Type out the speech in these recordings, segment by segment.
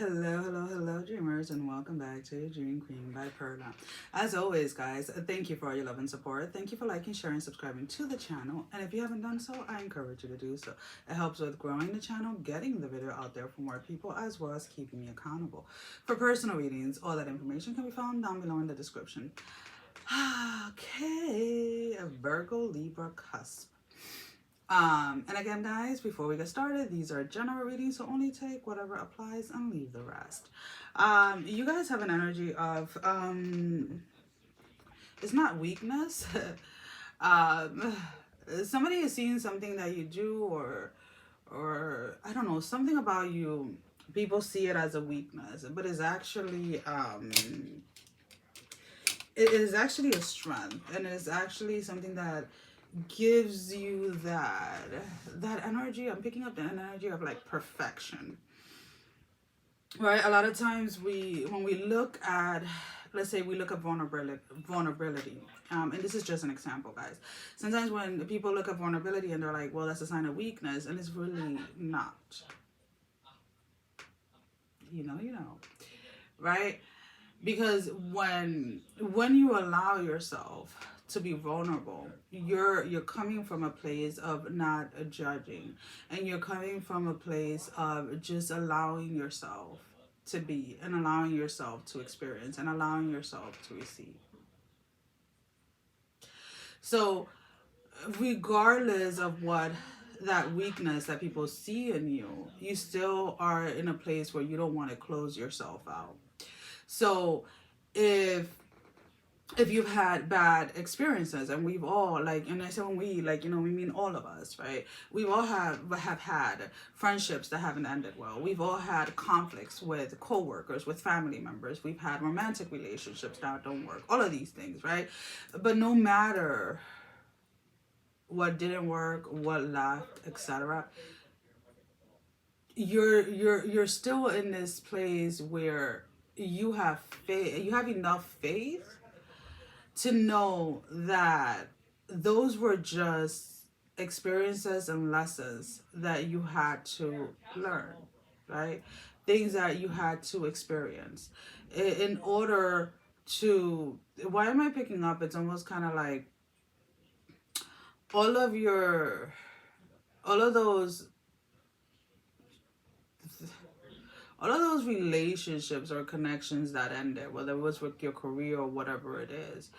Hello, dreamers, and welcome back to Dream Queen by Perla. As always, guys, thank you for all your love and support. Thank you for liking, sharing, subscribing to the channel. And if you haven't done so, I encourage you to do so. It helps with growing the channel, getting the video out there for more people, as well as keeping me accountable. For personal readings, all that information can be found down below in the description. Okay, Virgo Libra Cusp. And again, guys, before we get started, these are general readings, so only take whatever applies and leave the rest. You guys have an energy of, it's not weakness. Somebody is seeing something that you do, or I don't know, something about you. People see it as a weakness, but it's actually, it is actually a strength, and it is actually something that gives you that energy. I'm picking up the energy of like perfection, right? A lot of times when we look at, let's say we look at vulnerability, and this is just an example, guys. Sometimes when people look at vulnerability and they're like, well, that's a sign of weakness, and it's really not. You know, right? Because when you allow yourself to be vulnerable, you're coming from a place of not judging, and you're coming from a place of just allowing yourself to be, and allowing yourself to experience, and allowing yourself to receive. So regardless of what that weakness that people see in you, you still are in a place where you don't want to close yourself out. So if you've had bad experiences, and we've all, like, and I say when we, like, we mean all of us, right? We've all have had friendships that haven't ended well. We've all had conflicts with co-workers, with family members. We've had romantic relationships that don't work. All of these things, right? But no matter what didn't work, what left, etc., you're still in this place where you have faith. You have enough faith to know that those were just experiences and lessons that you had to learn, right? Things that you had to experience in order to, why am I picking up? It's almost kind of like all of those relationships or connections that ended, whether it was with your career or whatever it is,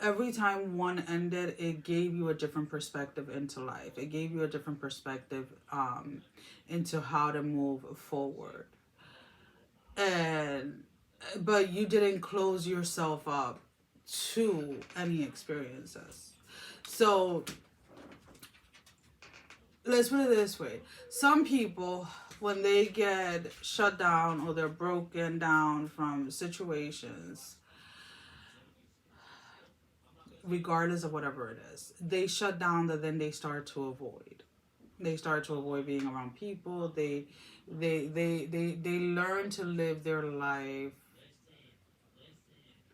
every time one ended, it gave you a different perspective into life. It gave you a different perspective into how to move forward. But you didn't close yourself up to any experiences. So let's put it this way. Some people, when they get shut down or they're broken down from situations, regardless of whatever it is, they shut down, that then they start to avoid. They start to avoid being around people. They learn to live their life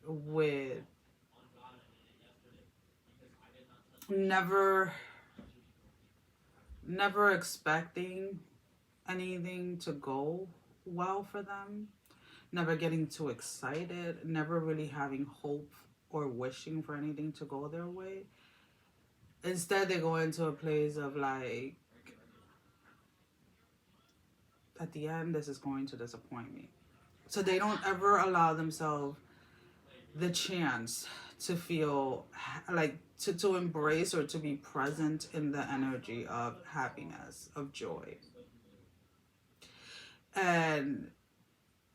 with never expecting anything to go well for them, never getting too excited, never really having hope or wishing for anything to go their way. Instead, they go into a place of like, at the end, this is going to disappoint me. So they don't ever allow themselves the chance to feel like, to embrace or to be present in the energy of happiness, of joy. And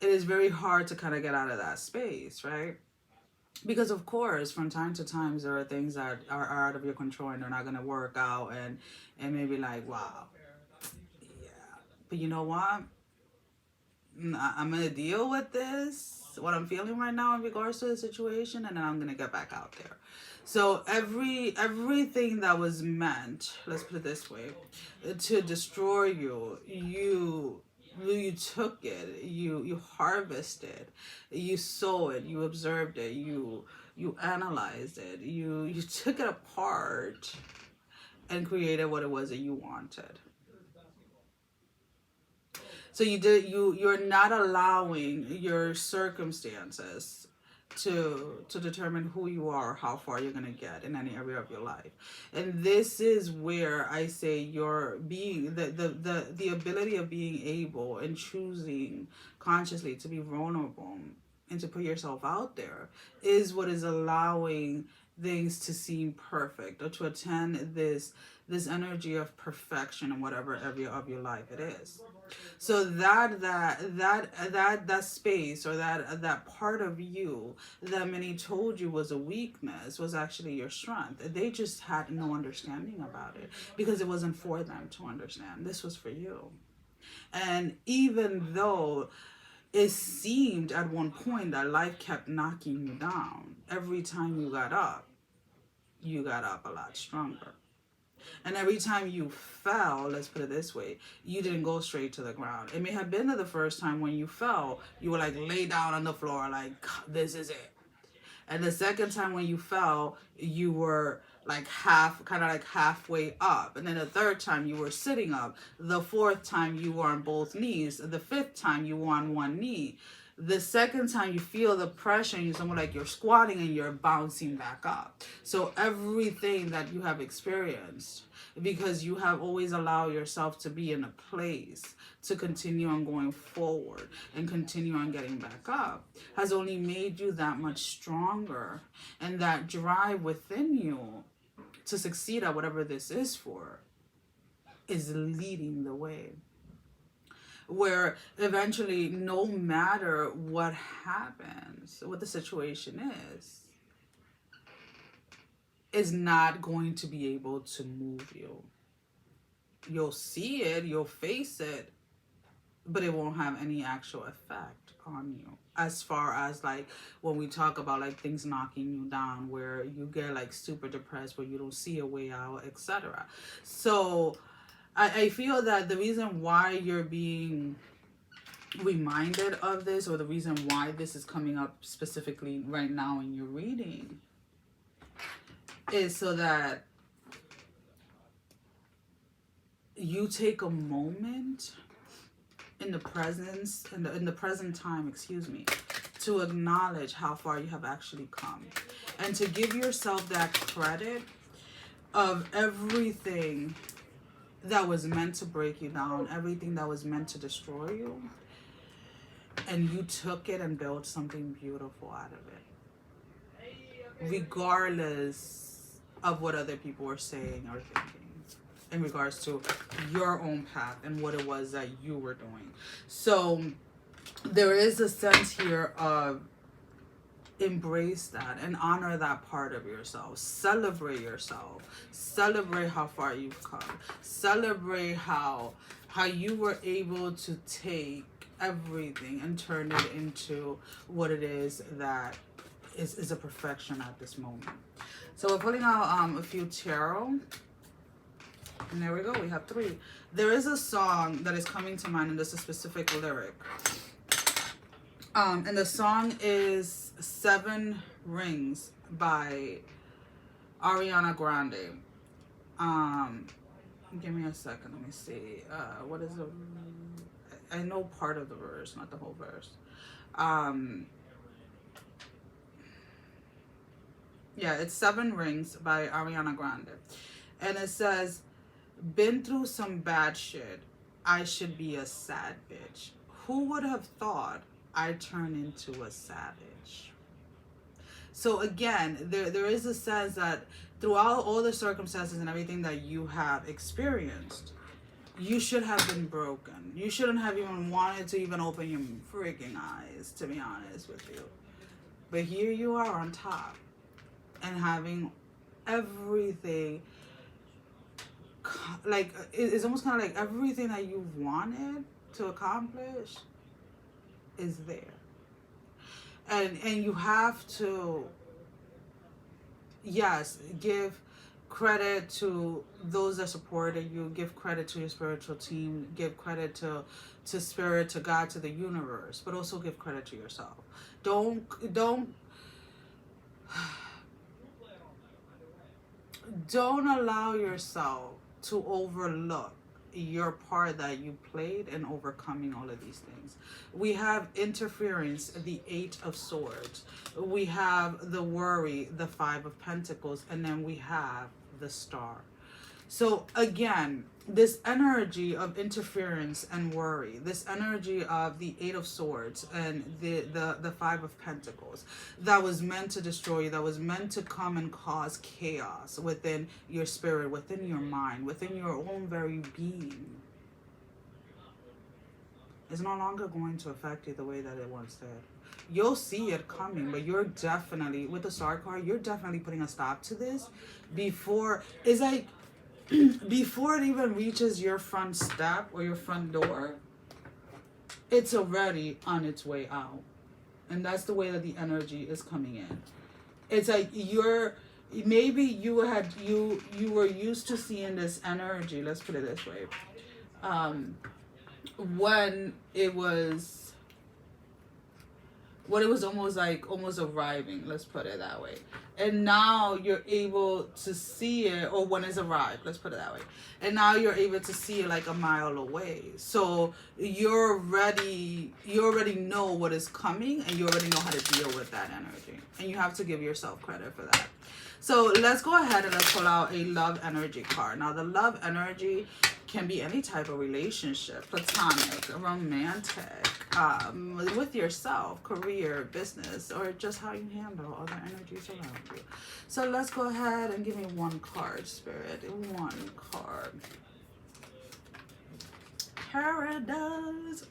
it is very hard to kind of get out of that space, right? Because of course, from time to time, there are things that are out of your control and they're not going to work out, and maybe like, wow, yeah, but you know what? I'm going to deal with this, what I'm feeling right now in regards to the situation, and then I'm going to get back out there. So everything that was meant, let's put it this way, to destroy you, you took it, you harvested, you saw it, you observed it, you analyzed it, you took it apart and created what it was that you wanted. So you're not allowing your circumstances to determine who you are, how far you're gonna get in any area of your life. And this is where I say your being the ability of being able and choosing consciously to be vulnerable and to put yourself out there is what is allowing things to seem perfect, or to attend this energy of perfection in whatever area of your life it is. So that space, or that part of you that many told you was a weakness, was actually your strength. They just had no understanding about it because it wasn't for them to understand. This was for you. And even though it seemed at one point that life kept knocking you down, every time you got up a lot stronger. And every time you fell, let's put it this way, you didn't go straight to the ground. It may have been that the first time when you fell, you were like lay down on the floor, like, this is it. And the second time when you fell, you were like kind of like halfway up. And then the third time you were sitting up. The fourth time you were on both knees. The fifth time you were on one knee. The second time you feel the pressure and you're somewhat like you're squatting and you're bouncing back up. So everything that you have experienced, because you have always allowed yourself to be in a place to continue on going forward and continue on getting back up, has only made you that much stronger. And that drive within you to succeed at whatever this is for is leading the way. Where eventually, no matter what happens, what the situation is not going to be able to move you. You'll see it, you'll face it, but it won't have any actual effect on you. As far as like when we talk about like things knocking you down, where you get like super depressed, where you don't see a way out, etc. So I feel that the reason why you're being reminded of this, or the reason why this is coming up specifically right now in your reading, is so that you take a moment in the present time, to acknowledge how far you have actually come, and to give yourself that credit of everything that was meant to break you down, everything that was meant to destroy you, and you took it and built something beautiful out of it, regardless of what other people were saying or thinking in regards to your own path and what it was that you were doing. So there is a sense here of embrace that and honor that part of yourself. Celebrate yourself. Celebrate how far you've come. Celebrate how you were able to take everything and turn it into what it is that is a perfection at this moment. So we're pulling out a few tarot. And there we go, we have 3. There is a song that is coming to mind, and there's a specific lyric. And the song is 7 Rings by Ariana Grande. Give me a second, let me see. What is the... I know part of the verse, not the whole verse. Yeah, it's 7 Rings by Ariana Grande. And it says, been through some bad shit. I should be a sad bitch. Who would have thought I'd turn into a savage? So again, there is a sense that throughout all the circumstances and everything that you have experienced, you should have been broken. You shouldn't have even wanted to even open your freaking eyes, to be honest with you. But here you are on top and having everything, like, it's almost kind of like everything that you wanted to accomplish is there. And you have to, yes, give credit to those that supported you, give credit to your spiritual team, give credit to spirit, to God, to the universe, but also give credit to yourself. Don't allow yourself to overlook your part that you played in overcoming all of these things. We have interference, the Eight of Swords. We have the worry, the Five of Pentacles, and then we have the Star. So again, this energy of interference and worry, this energy of the Eight of Swords and the Five of Pentacles, that was meant to destroy you, that was meant to come and cause chaos within your spirit, within your mind, within your own very being, is no longer going to affect you the way that it once did. You'll see it coming, but you're definitely, with the Star card, you're definitely putting a stop to this before, it's like, before it even reaches your front step or your front door, it's already on its way out. And that's the way that the energy is coming in. It's like maybe you were used to seeing this energy, let's put it this way, when it was almost arriving, let's put it that way. And now you're able to see it, or when it's arrived, let's put it that way. And now you're able to see it like a mile away. So you already know what is coming, and you already know how to deal with that energy. And you have to give yourself credit for that. So let's go ahead and let's pull out a love energy card. Now the love energy can be any type of relationship, platonic, romantic, with yourself, career, business, or just how you handle other energies around you. So let's go ahead and give me one card, Spirit. One card. Paradise.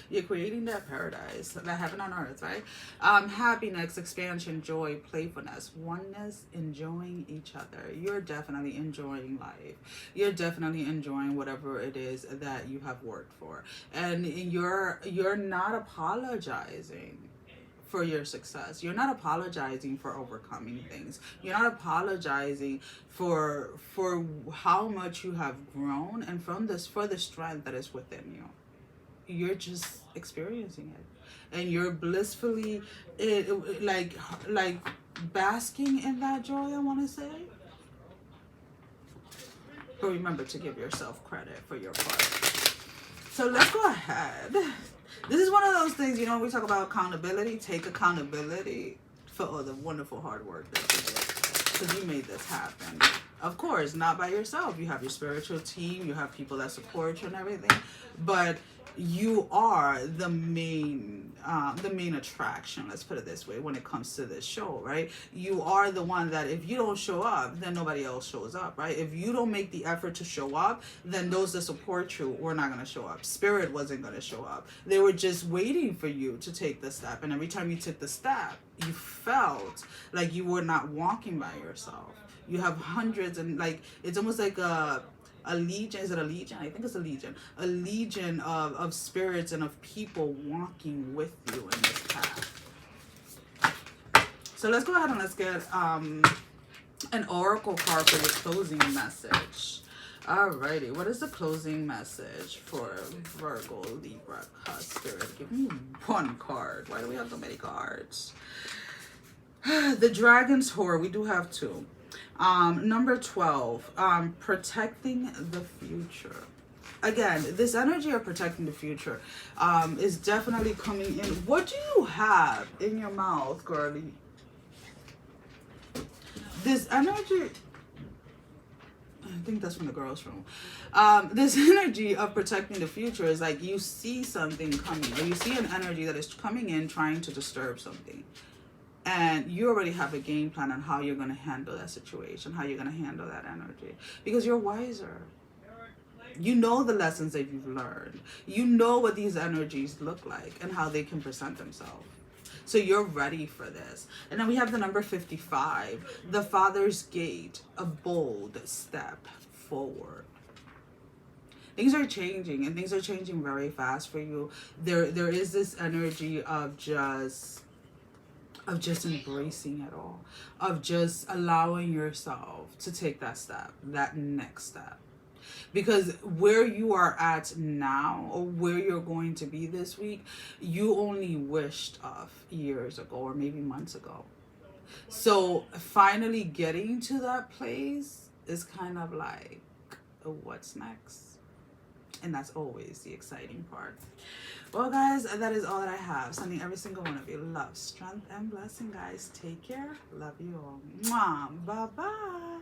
You're creating that paradise, that heaven on earth, right? Happiness, expansion, joy, playfulness, oneness, enjoying each other. You're definitely enjoying life. You're definitely enjoying whatever it is that you have worked for. And you're not apologizing for your success. You're not apologizing for overcoming things. You're not apologizing for how much you have grown and for the strength that is within you. You're just experiencing it, and you're blissfully like basking in that joy, I want to say. But remember to give yourself credit for your part. So let's go ahead. This is one of those things, we talk about accountability. Take accountability for all the wonderful hard work that you did, because you made this happen. Of course, not by yourself. You have your spiritual team, you have people that support you and everything, but you are the main attraction, let's put it this way, when it comes to this show, right? You are the one that if you don't show up, then nobody else shows up, right? If you don't make the effort to show up, then those that support you were not going to show up. Spirit wasn't going to show up. They were just waiting for you to take the step, and every time you took the step, you felt like you were not walking by yourself. You have hundreds, and it's almost like a legion. Is it a legion? I think it's a legion. A legion of spirits and of people walking with you in this path. So let's go ahead and let's get an oracle card for your closing message. Alrighty, what is the closing message for Virgo Libra Cusp? Spirit, give me one card. Why do we have so many cards? The Dragon's Whore. We do have two. Number 12, protecting the future. Again, this energy of protecting the future is definitely coming in. What do you have in your mouth, girlie? This energy, I think that's from the girls' room. This energy of protecting the future is like you see something coming, or you see an energy that is coming in trying to disturb something. And you already have a game plan on how you're going to handle that situation, how you're going to handle that energy. Because you're wiser. You know the lessons that you've learned. You know what these energies look like and how they can present themselves. So you're ready for this. And then we have the number 55, the Father's Gate, a bold step forward. Things are changing, and things are changing very fast for you. There is this energy of just embracing it all, of just allowing yourself to take that step, that next step. Because where you are at now, or where you're going to be this week, you only wished of years ago, or maybe months ago. So finally getting to that place is kind of like, what's next? And that's always the exciting part. Well, guys, that is all that I have. Sending every single one of you love, strength, and blessing, guys. Take care. Love you all. Mwah. Bye-bye.